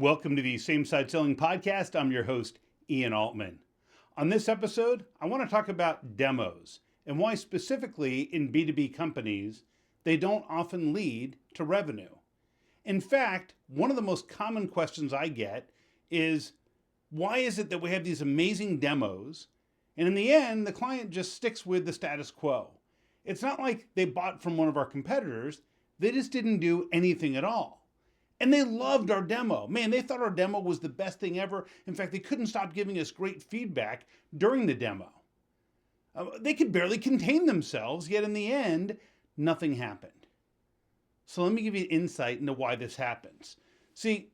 Welcome to the Same Side Selling Podcast. I'm your host, Ian Altman. On this episode, I want to talk about demos and why specifically in B2B companies, they don't often lead to revenue. In fact, one of the most common questions I get is, why is it that we have these amazing demos and in the end, the client just sticks with the status quo? It's not like they bought from one of our competitors. They just didn't do anything at all. And they loved our demo. Man, they thought our demo was the best thing ever. In fact, they couldn't stop giving us great feedback during the demo. They could barely contain themselves, yet in the end, nothing happened. So let me give you insight into why this happens. See,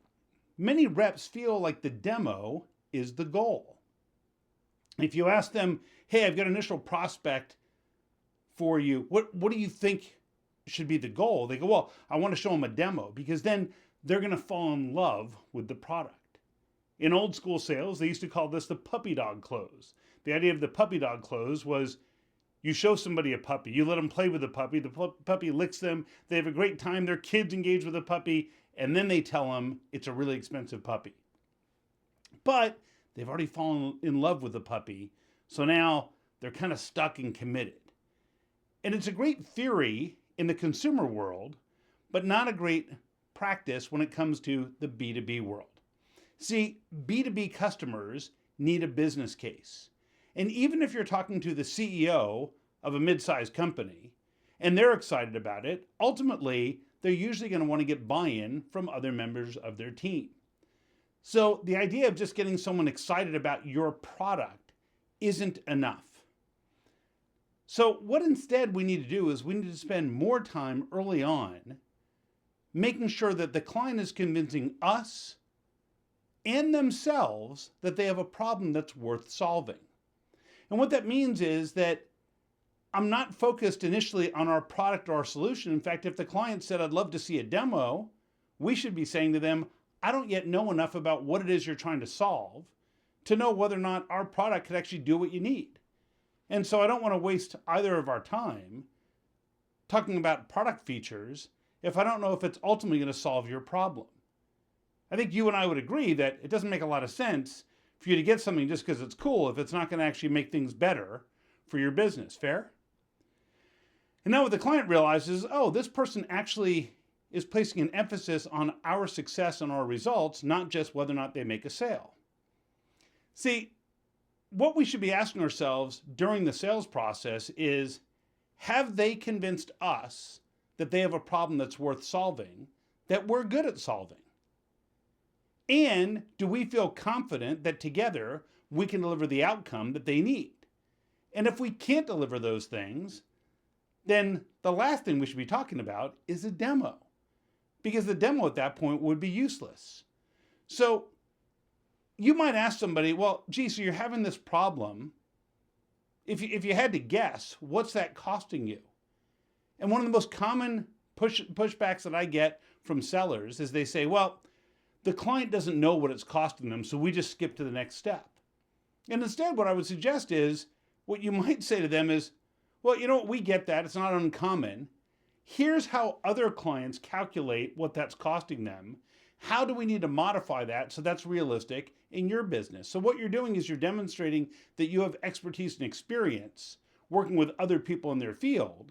many reps feel like the demo is the goal. If you ask them, hey, I've got an initial prospect for you, what do you think should be the goal? They go, well, I want to show them a demo because then they're going to fall in love with the product. In old school sales, they used to call this the puppy dog close. The idea of the puppy dog close was you show somebody a puppy, you let them play with the puppy licks them, they have a great time, their kids engage with the puppy, and then they tell them it's a really expensive puppy. But they've already fallen in love with the puppy, so now they're kind of stuck and committed. And it's a great theory in the consumer world, but not a great practice when it comes to the B2B world. See, B2B customers need a business case. And even if you're talking to the CEO of a mid-sized company and they're excited about it, ultimately, they're usually going to want to get buy-in from other members of their team. So the idea of just getting someone excited about your product isn't enough. So what instead we need to do is we need to spend more time early on making sure that the client is convincing us and themselves that they have a problem that's worth solving. And what that means is that I'm not focused initially on our product or our solution. In fact, if the client said, I'd love to see a demo, we should be saying to them, I don't yet know enough about what it is you're trying to solve to know whether or not our product could actually do what you need. And so I don't want to waste either of our time talking about product features if I don't know if it's ultimately going to solve your problem. I think you and I would agree that it doesn't make a lot of sense for you to get something just because it's cool if it's not going to actually make things better for your business. Fair? And now what the client realizes, oh, this person actually is placing an emphasis on our success and our results, not just whether or not they make a sale. See, what we should be asking ourselves during the sales process is, have they convinced us that they have a problem that's worth solving, that we're good at solving? And do we feel confident that together we can deliver the outcome that they need? And if we can't deliver those things, then the last thing we should be talking about is a demo, because the demo at that point would be useless. So you might ask somebody, well, gee, so you're having this problem. If you had to guess, what's that costing you? And one of the most common pushbacks that I get from sellers is they say, well, the client doesn't know what it's costing them, so we just skip to the next step. And instead, what I would suggest is, what you might say to them is, well, you know what, we get that, it's not uncommon. Here's how other clients calculate what that's costing them. How do we need to modify that so that's realistic in your business? So what you're doing is you're demonstrating that you have expertise and experience working with other people in their field.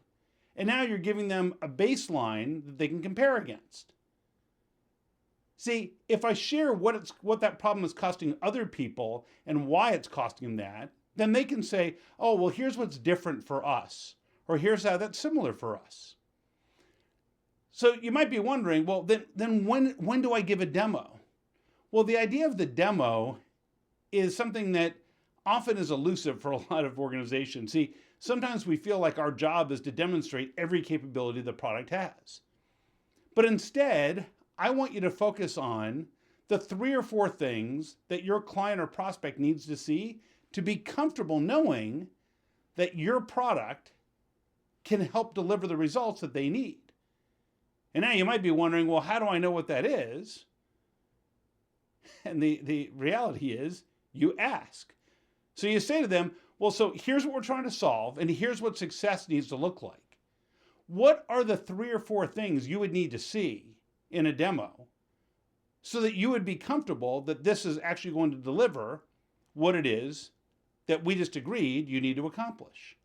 And now you're giving them a baseline that they can compare against. See, if I share what that problem is costing other people and why it's costing them that, then they can say, oh, well, here's what's different for us, or here's how that's similar for us. So you might be wondering, well, then when do I give a demo? Well, the idea of the demo is something that often is elusive for a lot of organizations. See, sometimes we feel like our job is to demonstrate every capability the product has. But instead, I want you to focus on the 3 or 4 things that your client or prospect needs to see to be comfortable knowing that your product can help deliver the results that they need. And now you might be wondering, well, how do I know what that is? And the reality is you ask. So you say to them, well, so here's what we're trying to solve, and here's what success needs to look like. What are the 3 or 4 things you would need to see in a demo so that you would be comfortable that this is actually going to deliver what it is that we just agreed you need to accomplish.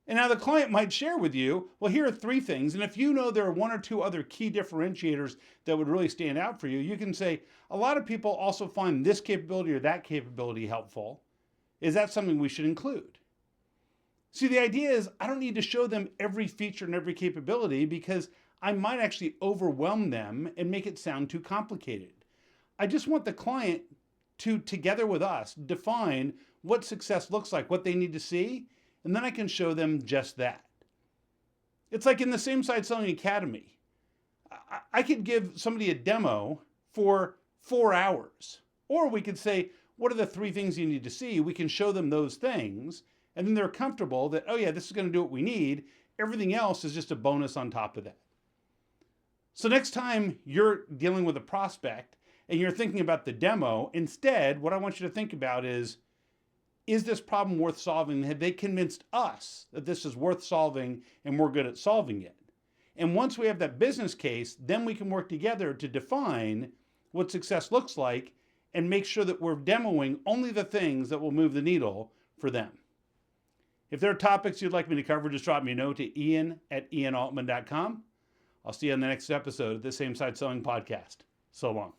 And now the client might share with you, well, here are 3 things. And if you know there are 1 or 2 other key differentiators that would really stand out for you, you can say, a lot of people also find this capability or that capability helpful. Is that something we should include? See, the idea is I don't need to show them every feature and every capability because I might actually overwhelm them and make it sound too complicated. I just want the client to, together with us, define what success looks like, what they need to see, and then I can show them just that. It's like in the Same Side Selling Academy. I could give somebody a demo for 4 hours. Or we could say, what are the 3 things you need to see? We can show them those things, and then they're comfortable that, oh yeah, this is going to do what we need. Everything else is just a bonus on top of that. So next time you're dealing with a prospect and you're thinking about the demo, instead, what I want you to think about is this problem worth solving? Have they convinced us that this is worth solving and we're good at solving it? And once we have that business case, then we can work together to define what success looks like and make sure that we're demoing only the things that will move the needle for them. If there are topics you'd like me to cover, just drop me a note to ian@ianaltman.com. I'll see you on the next episode of the Same Side Selling Podcast. So long.